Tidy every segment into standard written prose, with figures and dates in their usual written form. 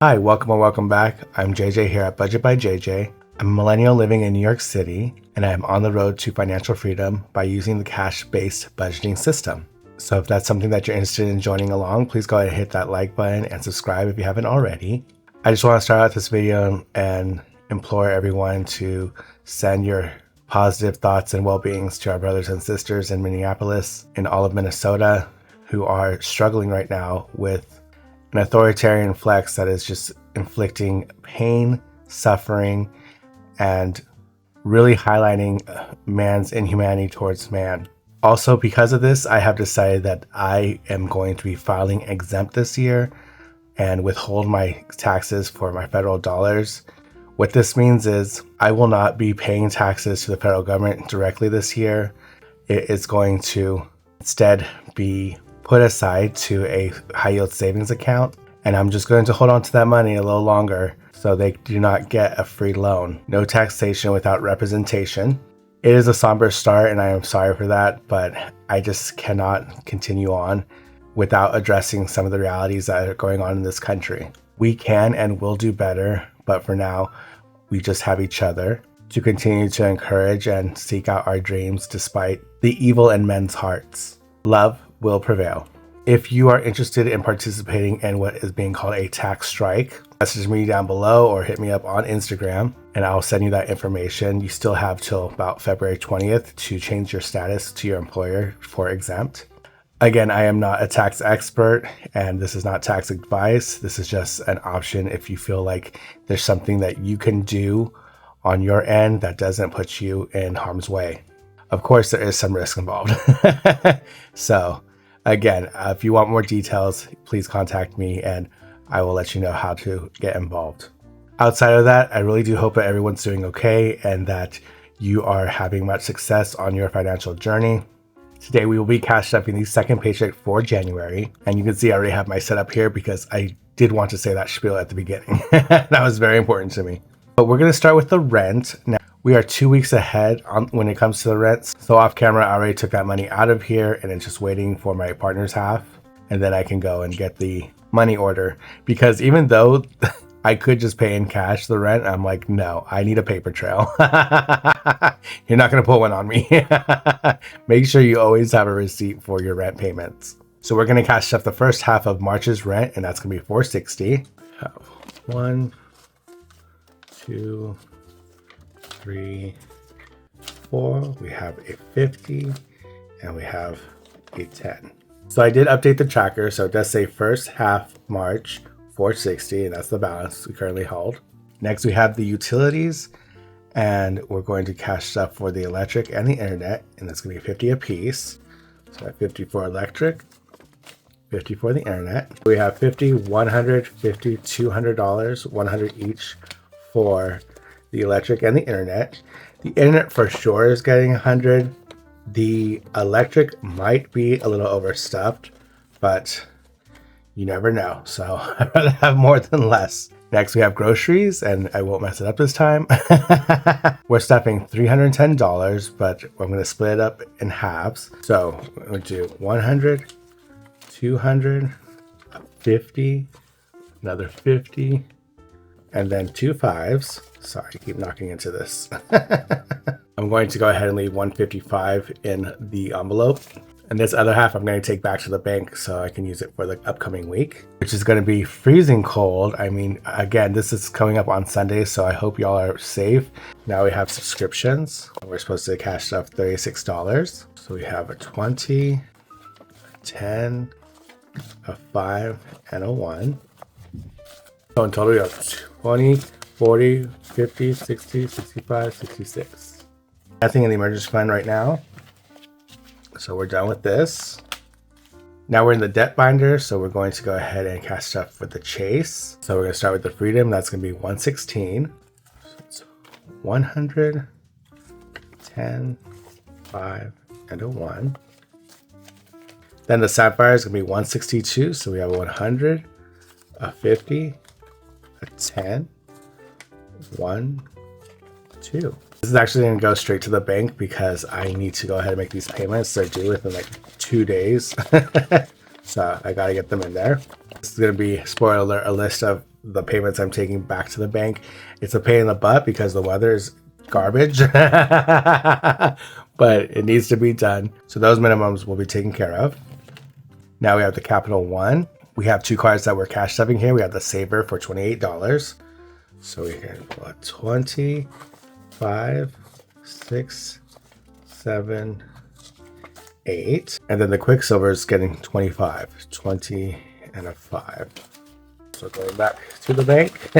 Hi, welcome and welcome back. I'm JJ here at Budget by JJ. I'm a millennial living in New York City, and I am on the road to financial freedom by using the cash-based budgeting system. So if that's something that you're interested in joining along, please go ahead and hit that like button and subscribe if you haven't already. I just want to start out this video and implore everyone to send your positive thoughts and well-beings to our brothers and sisters in Minneapolis and all of Minnesota who are struggling right now with an authoritarian flex that is just inflicting pain, suffering, and really highlighting man's inhumanity towards man. Also, because of this, I have decided that I am going to be filing exempt this year and withhold my taxes for my federal dollars. What this means is I will not be paying taxes to the federal government directly this year. It is going to instead be put aside to a high yield savings account, and I'm just going to hold on to that money a little longer so they do not get a free loan. No taxation without representation. It is a somber start, and I am sorry for that, but I just cannot continue on without addressing some of the realities that are going on in this country. We can and will do better, but for now, we just have each other to continue to encourage and seek out our dreams despite the evil in men's hearts. Love will prevail. If you are interested in participating in what is being called a tax strike, message me down below or hit me up on Instagram and I'll send you that information. You still have till about February 20th to change your status to your employer for exempt. Again, I am not a tax expert and this is not tax advice. This is just an option if you feel like there's something that you can do on your end that doesn't put you in harm's way. Of course, there is some risk involved. So again, if you want more details, please contact me and I will let you know how to get involved. Outside of that, I really do hope that everyone's doing okay and that you are having much success on your financial journey. Today, we will be cash stuffing the second paycheck for January. And you can see I already have my setup here because I did want to say that spiel at the beginning. That was very important to me. But we're going to start with the rent. Now, we are 2 weeks ahead when it comes to the rents. So off camera, I already took that money out of here and it's just waiting for my partner's half. And then I can go and get the money order. Because even though I could just pay in cash the rent, I'm like, no, I need a paper trail. You're not going to put one on me. Make sure you always have a receipt for your rent payments. So we're going to cash stuff the first half of March's rent, and that's going to be $460. 1, 2, 3, 4. We have a 50 and we have a 10. So I did update the tracker, so it does say first half March 460, and that's the balance we currently hold. Next we have the utilities, and we're going to cash stuff for the electric and the internet, and that's going to be 50 a piece. So that 50 for electric, 50 for the internet. We have 50, 100, 50, $200, 100 each for the electric and the internet. The internet for sure is getting 100. The electric might be a little overstuffed, but you never know. So I'd rather have more than less. Next, we have groceries, and I won't mess it up this time. We're stuffing $310, but I'm going to split it up in halves. So we're going to do 100, 200, 50, another 50, and then 2 5s. Sorry, I keep knocking into this. I'm going to go ahead and leave 155 in the envelope. And this other half I'm going to take back to the bank so I can use it for the upcoming week, which is going to be freezing cold. I mean, again, this is coming up on Sunday, so I hope y'all are safe. Now we have subscriptions. We're supposed to cash stuff $36. So we have a 20, a 10, a 5, and a 1. So in total we have 20, 40, 50, 60, 65, 66. Nothing in the emergency fund right now. So we're done with this. Now we're in the debt binder, so we're going to go ahead and cash stuff for the chase. So we're going to start with the freedom. That's going to be 116. So it's 100, 10, 5, and a 1. Then the sapphire is going to be 162. So we have a 100, a 50, a 10, 1, 2. This is actually going to go straight to the bank because I need to go ahead and make these payments. They're due within like 2 days. So I got to get them in there. This is going to be, spoiler alert, a list of the payments I'm taking back to the bank. It's a pain in the butt because the weather is garbage, but it needs to be done. So those minimums will be taken care of. Now we have the Capital One. We have 2 cards that we're cash stuffing here. We have the Saver for $28. So we can pull 20, 5, 6, 7, 8. And then the Quicksilver is getting 25, 20 and a 5. So going back to the bank,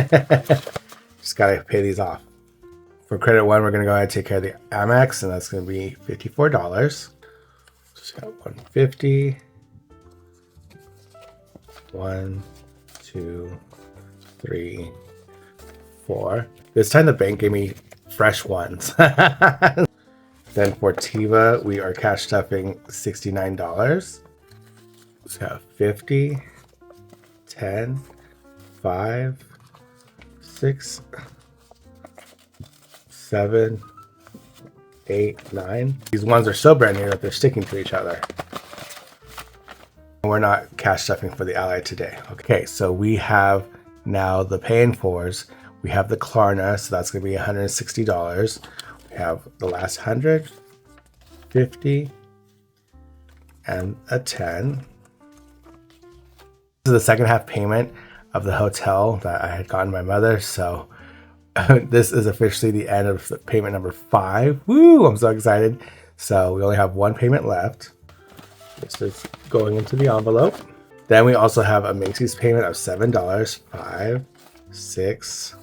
just gotta pay these off. For credit one, we're gonna go ahead and take care of the Amex, and that's gonna be $54. Just got 150. 1, 2, 3, 4. This time the bank gave me fresh ones. Then for Tiva, we are cash stuffing $69. So 50, 10, 5, 6, 7, 8, 9. These ones are so brand new that they're sticking to each other. We're not cash stuffing for the Ally today. Okay, so we have now the Pay in 4s. We have the Klarna, so that's going to be $160. We have the last 100, 50, and a 10. This is the second half payment of the hotel that I had gotten my mother, so this is officially the end of payment number 5. Woo! I'm so excited. So we only have one payment left. This is going into the envelope. Then we also have a Macy's payment of $7. 5, 6,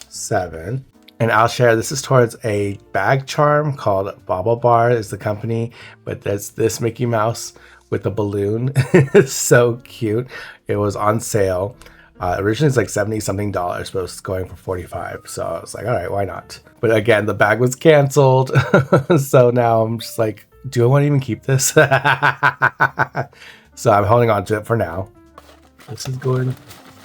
7. And I'll share, this is towards a bag charm called Bobble Bar is the company, but there's this Mickey Mouse with a balloon. It's so cute. It was on sale. Originally it's like $70 something, but it was going for 45. So I was like, all right, why not? But again, the bag was canceled. So now I'm just like, do I want to even keep this? So I'm holding on to it for now. This is going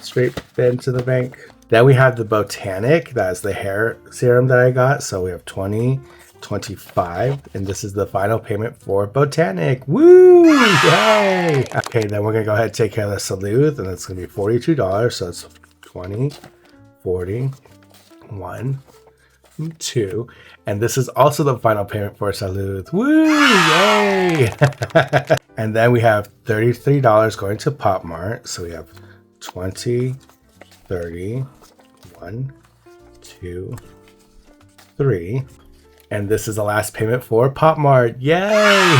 straight into the bank. Then we have the Botanic. That's the hair serum that I got. So we have 20, 25, and this is the final payment for Botanic. Woo! Yay! Okay, then we're gonna go ahead and take care of the Salute, and it's gonna be $42. So it's 20, 40, 1, 2, and this is also the final payment for Salute. Woo! Yay! And then we have $33 going to Pop Mart. So we have 20, 30, 1, 2, 3. And this is the last payment for Pop Mart. Yay!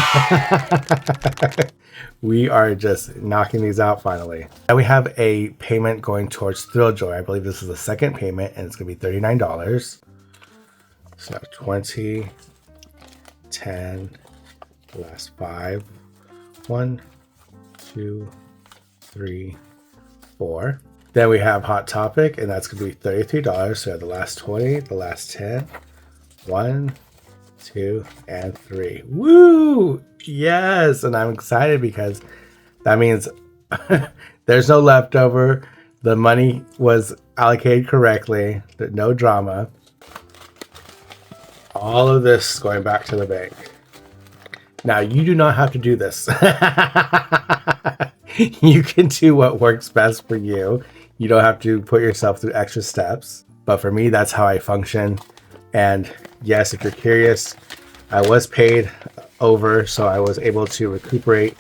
We are just knocking these out finally. And we have a payment going towards Thrill Joy. I believe this is the second payment, and it's gonna be $39. So 20, 10, the last 5, 1, 2, 3, 4. Then we have Hot Topic, and that's going to be $33. So we have the last 20, the last 10, 1, 2, and 3. Woo! Yes! And I'm excited because that means there's no leftover. The money was allocated correctly. No drama. All of this going back to the bank. Now, you do not have to do this. You can do what works best for you. You don't have to put yourself through extra steps. But for me, that's how I function. And yes, if you're curious, I was paid over, so I was able to recuperate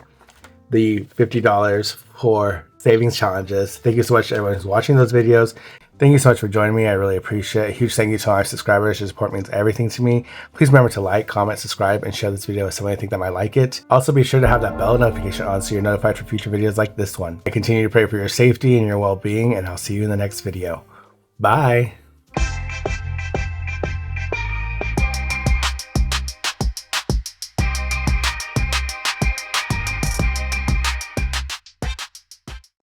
the $50 for savings challenges. Thank you so much to everyone who's watching those videos. Thank you so much for joining me. I really appreciate it. A huge thank you to all our subscribers. Your support means everything to me. Please remember to like, comment, subscribe, and share this video with someone you think that might like it. Also, be sure to have that bell notification on so you're notified for future videos like this one. I continue to pray for your safety and your well-being, and I'll see you in the next video. Bye.